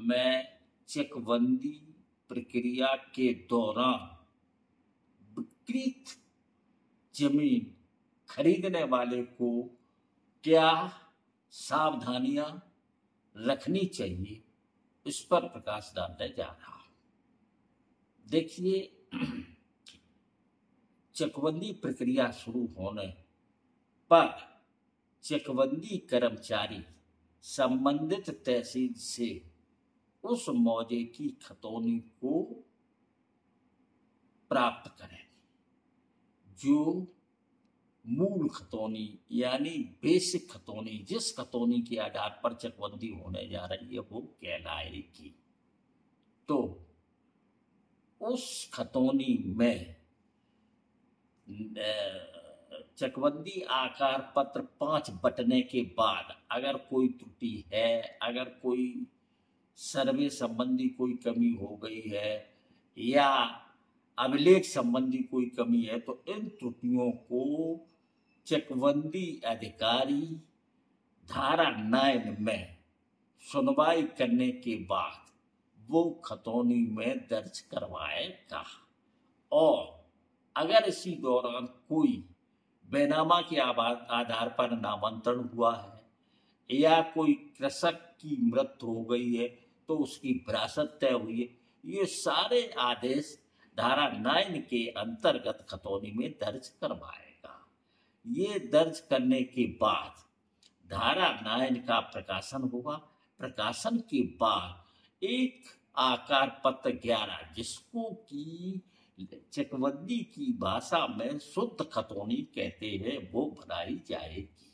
में चकबंदी प्रक्रिया के दौरान विकृत जमीन खरीदने वाले को क्या सावधानियां रखनी चाहिए, इस पर प्रकाश डालने जा रहा हूं। देखिए, चकबंदी प्रक्रिया शुरू होने पर चकबंदी कर्मचारी संबंधित तहसील से उस मौजे की खतौनी को प्राप्त करें जो मूल खतौनी यानी बेसिक खतौनी, जिस खतौनी के आधार पर चकबंदी होने जा रही है वो कहलाएगी। तो उस खतौनी में चकबंदी आकार पत्र 5 बटने के बाद अगर कोई त्रुटि है, अगर कोई सर्वे संबंधी कोई कमी हो गई है या अभिलेख संबंधी कोई कमी है, तो इन त्रुटियों को चकबंदी अधिकारी धारा 9 में सुनवाई करने के बाद वो खतौनी में दर्ज करवाएगा। और अगर इसी दौरान कोई बेनामा के आधार पर नामांतरण हुआ है या कोई कृषक की मृत्यु हो गई है तो उसकी विरासत तय हुई है, ये सारे आदेश धारा 9 के अंतर्गत खतौनी में दर्ज करवाएगा। ये दर्ज करने के बाद धारा 9 का प्रकाशन होगा। प्रकाशन के बाद एक आकार पत्र 11, जिसको की चकबंदी की भाषा में शुद्ध खतौनी कहते हैं, वो बनाई जाएगी।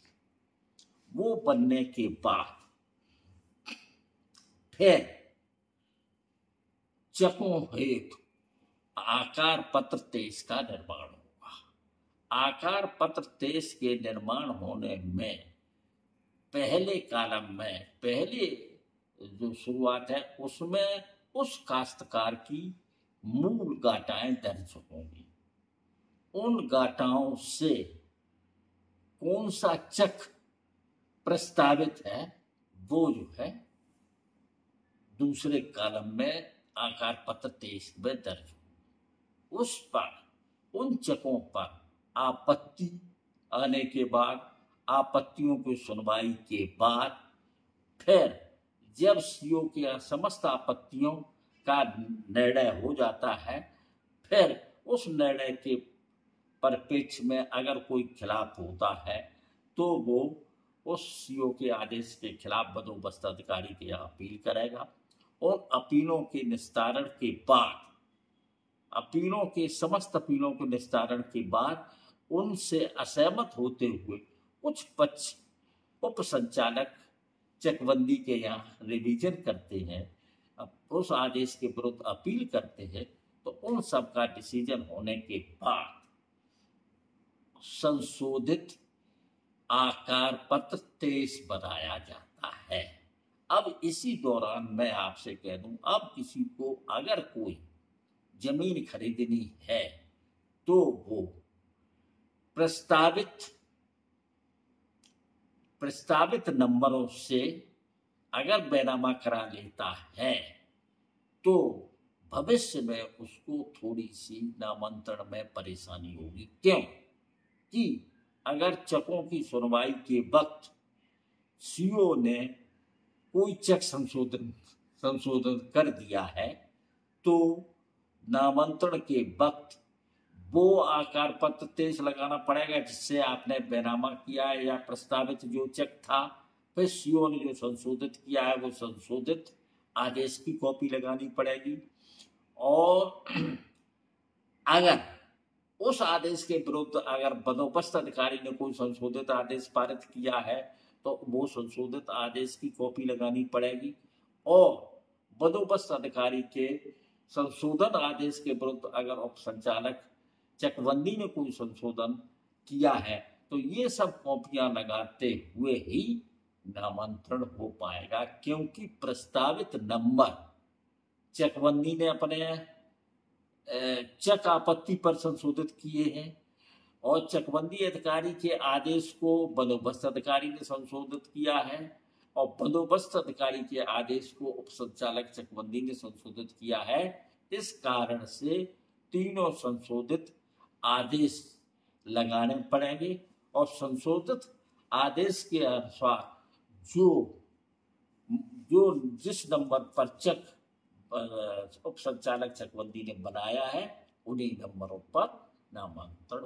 वो बनने के बाद फिर चकों हेतु आकार पत्र 23 का निर्माण होगा। आकार पत्र 23 के निर्माण होने में पहले कॉलम में पहले जो शुरुआत है उसमें उस काश्तकार की मूल गाटाएं दर्ज होंगी। उन गाटाओं से कौन सा चक प्रस्तावित है वो जो है दूसरे कॉलम में आकार पत्र 23 में दर्ज हो। उस पर उन चकों पर आपत्ति आने के बाद, आपत्तियों की सुनवाई के बाद, फिर जब सीओ के समस्त आपत्तियों का निर्णय हो जाता है, फिर उस निर्णय के परिप्रेक्ष्य में अगर कोई खिलाफ होता है तो वो उस सीओ के आदेश के खिलाफ बंदोबस्त अधिकारी के यहाँ अपील करेगा। और अपीलों के निस्तारण के बाद, समस्त अपीलों के निस्तारण के बाद उनसे असहमत होते हुए कुछ पक्ष उप संचालक चकबंदी के यहाँ रिवीजन करते हैं, अब उस आदेश के विरुद्ध अपील करते हैं। तो उन सब का डिसीजन होने के बाद संशोधित आकार पत्र 23 बनाया जाता है। अब इसी दौरान मैं आपसे कह दूं, अब किसी को अगर कोई जमीन खरीदनी है तो वो प्रस्तावित नंबरों से अगर बैनामा करा लेता है तो भविष्य में उसको थोड़ी सी नामांतरण में परेशानी होगी। क्यों कि अगर चकों की सुनवाई के वक्त सीओ ने कोई चक संशोधन कर दिया है तो नामांतरण के वक्त वो आकार पत्र 23 लगाना पड़ेगा जिससे आपने बेनामा किया है या प्रस्तावित जो चेक था, फिर सीओ ने जो संशोधित किया है वो संशोधित आदेश की कॉपी लगानी पड़ेगी। और अगर उस आदेश के विरुद्ध अगर बंदोबस्त अधिकारी ने कोई संशोधित आदेश पारित किया है तो वो संशोधित आदेश की कॉपी लगानी पड़ेगी। और बंदोबस्त अधिकारी के संशोधन आदेश के विरुद्ध अगर उप संचालक चकबंदी ने कोई संशोधन किया है तो ये सब कॉपियां लगाते हुए ही नामांतरण हो पाएगा, क्योंकि प्रस्तावित नंबर चकबंदी ने अपने चक आपत्ति पर संशोधित किए हैं और चकबंदी अधिकारी के आदेश को बंदोबस्त अधिकारी ने संशोधित किया है। और बंदोबस्त अधिकारी के आदेश को उप संचालक चकबंदी ने संशोधित किया है। इस कारण से तीनों संशोधित आदेश लगाने पड़ेंगे और संशोधित आदेश के अनुसार जो जो जिस नंबर पर चेक उप संचालक चकबंदी ने बनाया है उन्हीं नंबरों पर नामांतरण